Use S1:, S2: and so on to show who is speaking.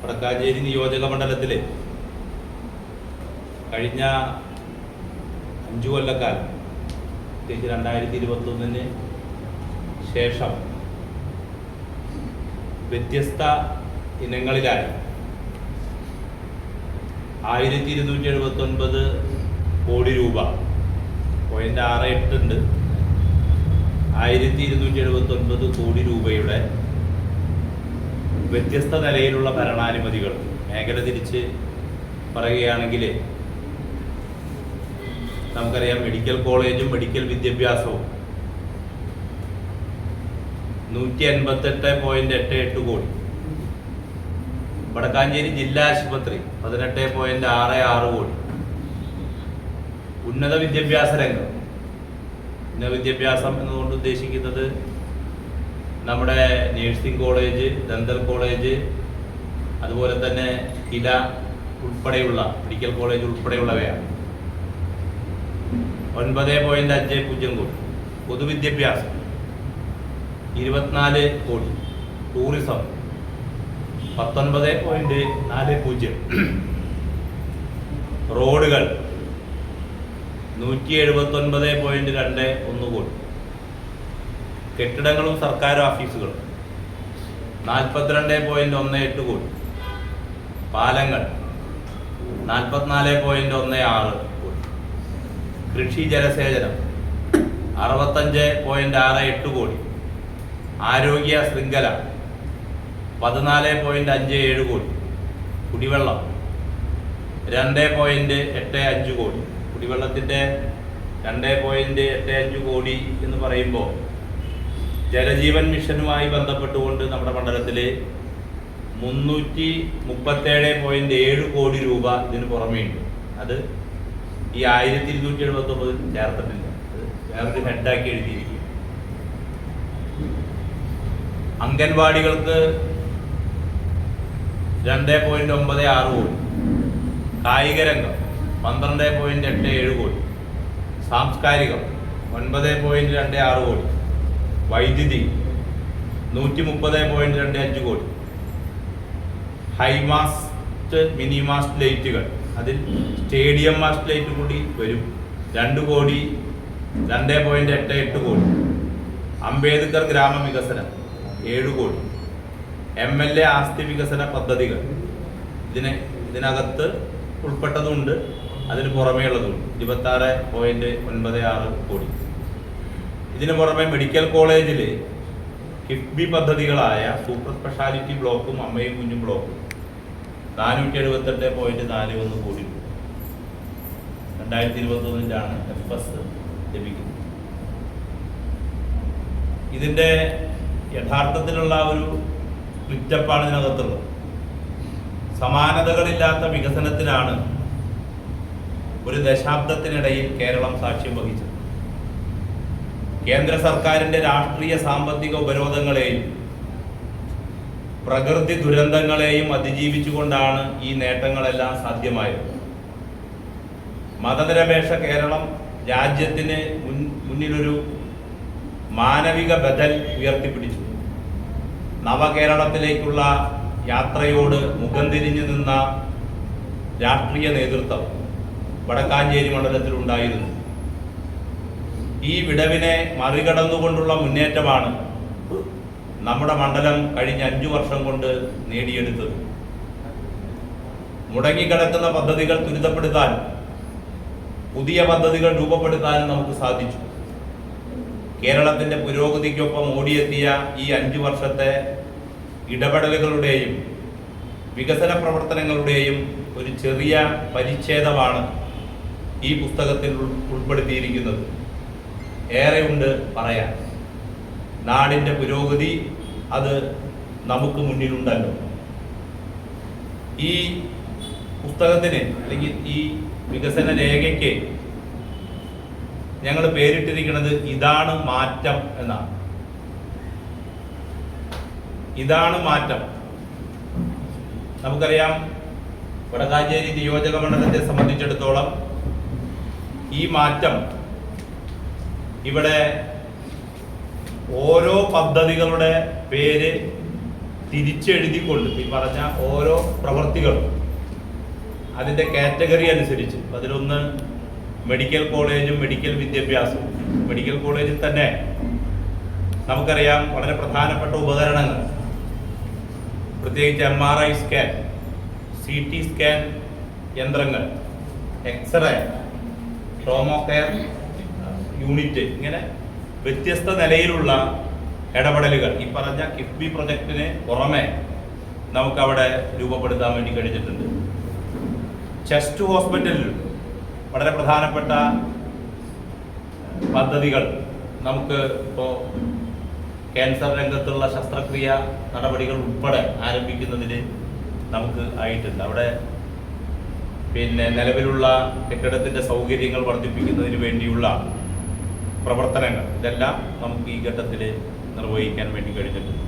S1: വടക്കാഞ്ചേരി നിയോജക മണ്ഡലത്തിൽ കഴിഞ്ഞ 5 കൊല്ലക്കാലം, പ്രത്യേകിച്ച് 2021 ശേഷം വ്യത്യസ്ത ഇനങ്ങളിലായി 1279 കോടി രൂപ, 0.68 ഉണ്ട്, 1279 കോടി രൂപയുടെ വ്യത്യസ്ത നിലയിലുള്ള ഭരണാനുമതികൾ മേഖല തിരിച്ച് പറയുകയാണെങ്കിൽ നമുക്കറിയാം, മെഡിക്കൽ കോളേജും മെഡിക്കൽ വിദ്യാഭ്യാസവും 158.88 കോടി, വടക്കാഞ്ചേരി ജില്ലാ ആശുപത്രി 18.66 കോടി, ഉന്നത വിദ്യാഭ്യാസ രംഗം, ഉന്നത വിദ്യാഭ്യാസം എന്നതുകൊണ്ട് ഉദ്ദേശിക്കുന്നത് നമ്മുടെ നേഴ്സിംഗ് കോളേജ്, ദന്തൽ കോളേജ്, അതുപോലെ തന്നെ കില ഉൾപ്പെടെയുള്ള മെഡിക്കൽ കോളേജ് ഉൾപ്പെടെയുള്ളവയാണ്. 9.50 കോടി. പൊതുവിദ്യാഭ്യാസം 24 കോടി. ടൂറിസം 19.40. റോഡുകൾ 179.21 കോടി. കെട്ടിടങ്ങളും സർക്കാർ ഓഫീസുകളും 42.18 കോടി. പാലങ്ങൾ 44.16 കോടി. കൃഷി ജലസേചനം 65.68 കോടി. ആരോഗ്യ ശൃംഖല 14.57 കോടി. കുടിവെള്ളം 2.85 കോടി. കുടിവെള്ളത്തിൻ്റെ 2.85 കോടി എന്ന് പറയുമ്പോൾ ജലജീവൻ മിഷനുമായി ബന്ധപ്പെട്ടുകൊണ്ട് നമ്മുടെ മണ്ഡലത്തിൽ 337.7 കോടി രൂപ ഇതിന് പുറമേയുണ്ട്. അത് ഈ 1279 ചേർത്തിട്ടില്ല, അത് വേറൊരു ഹെഡാക്കി എഴുതിയിരിക്കും. അംഗൻവാടികൾക്ക് 2.96 കോടി. കായിക രംഗം 12.87 കോടി. സാംസ്കാരികം 9.26 കോടി. വൈദ്യുതി 130.25 കോടി. ഹൈമാസ്റ്റ് മിനിമാസ്റ്റ് ലൈറ്റുകൾ, അതിൽ സ്റ്റേഡിയം മാസ്റ്റ് ലൈറ്റ് കൂടി വരും, 2 കോടി 2.88 കോടി. അംബേദ്കർ ഗ്രാമ വികസനം 7 കോടി. MLA ആസ്തി വികസന പദ്ധതികൾ ഇതിനകത്ത് ഉൾപ്പെട്ടതുണ്ട്, അതിന് പുറമേയുള്ളതുണ്ട്, 26.96 കോടി. ഇതിന് പുറമെ മെഡിക്കൽ കോളേജിൽ കിഫ്ബി പദ്ധതികളായ സൂപ്പർ സ്പെഷ്യാലിറ്റി ബ്ലോക്കും അമ്മയും കുഞ്ഞും ബ്ലോക്കും 478.41 കോടി. 2021 FS ലഭിക്കുന്നത്. ഇതിൻ്റെ യഥാർത്ഥത്തിലുള്ള ഒരു സ്പ്ലിറ്റപ്പാണ് ഇതിനകത്തുള്ളത്. സമാനതകളില്ലാത്ത വികസനത്തിനാണ് ഒരു ദശാബ്ദത്തിനിടയിൽ കേരളം സാക്ഷ്യം വഹിച്ചത്. കേന്ദ്ര സർക്കാരിൻ്റെ രാഷ്ട്രീയ സാമ്പത്തിക ഉപരോധങ്ങളെയും പ്രകൃതി ദുരന്തങ്ങളെയും അതിജീവിച്ചുകൊണ്ടാണ് ഈ നേട്ടങ്ങളെല്ലാം സാധ്യമായത്. മതനിരപേക്ഷ കേരളം രാജ്യത്തിന് മുന്നിലൊരു മാനവിക ബദൽ ഉയർത്തിപ്പിടിച്ചു. നവകേരളത്തിലേക്കുള്ള യാത്രയോട് മുഖം തിരിഞ്ഞു നിന്ന രാഷ്ട്രീയ നേതൃത്വം വടക്കാഞ്ചേരി മണ്ഡലത്തിലുണ്ടായിരുന്നു. ഈ വിടവിനെ മറികടന്നുകൊണ്ടുള്ള മുന്നേറ്റമാണ് നമ്മുടെ മണ്ഡലം കഴിഞ്ഞ 5 വർഷം കൊണ്ട് നേടിയെടുത്തത്. മുടങ്ങിക്കിടക്കുന്ന പദ്ധതികൾ ത്വരിതപ്പെടുത്താനും പുതിയ പദ്ധതികൾ രൂപപ്പെടുത്താനും നമുക്ക് സാധിച്ചു. കേരളത്തിൻ്റെ പുരോഗതിക്കൊപ്പം ഓടിയെത്തിയ ഈ 5 വർഷത്തെ ഇടപെടലുകളുടെയും വികസന പ്രവർത്തനങ്ങളുടെയും ഒരു ചെറിയ പരിച്ഛേദമാണ് ഈ പുസ്തകത്തിൽ ഉൾപ്പെടുത്തിയിരിക്കുന്നത്. ഏറെ ഉണ്ട് പറയാൻ. നാടിൻ്റെ പുരോഗതി അത് നമുക്ക് മുന്നിലുണ്ടല്ലോ. ഈ പുസ്തകത്തിന് അല്ലെങ്കിൽ ഈ വികസന രേഖയ്ക്ക് ഞങ്ങൾ പേരിട്ടിരിക്കുന്നത് ഇതാണ് മാറ്റം എന്നാണ്. ഇതാണ് മാറ്റം. നമുക്കറിയാം, വടക്കാഞ്ചേരി നിയോജക മണ്ഡലത്തെ സംബന്ധിച്ചിടത്തോളം ഈ മാറ്റം ഇവിടെ ഓരോ പദ്ധതികളുടെ പേര് തിരിച്ചെഴുതിക്കൊണ്ട് ഈ പറഞ്ഞ ഓരോ പ്രവൃത്തികളും അതിൻ്റെ കാറ്റഗറി അനുസരിച്ച്, അതിലൊന്ന് മെഡിക്കൽ കോളേജും മെഡിക്കൽ വിദ്യാഭ്യാസവും. മെഡിക്കൽ കോളേജിൽ തന്നെ നമുക്കറിയാം വളരെ പ്രധാനപ്പെട്ട ഉപകരണങ്ങൾ, പ്രത്യേകിച്ച് MRI സ്കാൻ, CT സ്കാൻ യന്ത്രങ്ങൾ, എക്സ്റേ, ട്രോമോ കെയർ യൂണിറ്റ്, ഇങ്ങനെ വ്യത്യസ്ത നിലയിലുള്ള ഇടപെടലുകൾ ഈ പറഞ്ഞ കിഫ്ബി പ്രൊജക്റ്റിന് പുറമെ നമുക്കവിടെ രൂപപ്പെടുത്താൻ വേണ്ടി കഴിഞ്ഞിട്ടുണ്ട്. ചെസ്റ്റ് ഹോസ്പിറ്റലിൽ വളരെ പ്രധാനപ്പെട്ട പദ്ധതികൾ നമുക്ക് ഇപ്പോൾ ക്യാൻസർ രംഗത്തുള്ള ശസ്ത്രക്രിയ നടപടികൾ ഉൾപ്പെടെ ആരംഭിക്കുന്നതിന് നമുക്ക് ആയിട്ടുണ്ട്. അവിടെ പിന്നെ നിലവിലുള്ള കെട്ടിടത്തിൻ്റെ സൗകര്യങ്ങൾ വർദ്ധിപ്പിക്കുന്നതിന് വേണ്ടിയുള്ള പ്രവർത്തനങ്ങൾ ഇതെല്ലാം നമുക്ക് ഈ ഘട്ടത്തിൽ നിർവഹിക്കാൻ വേണ്ടി കഴിഞ്ഞിട്ടുണ്ട്.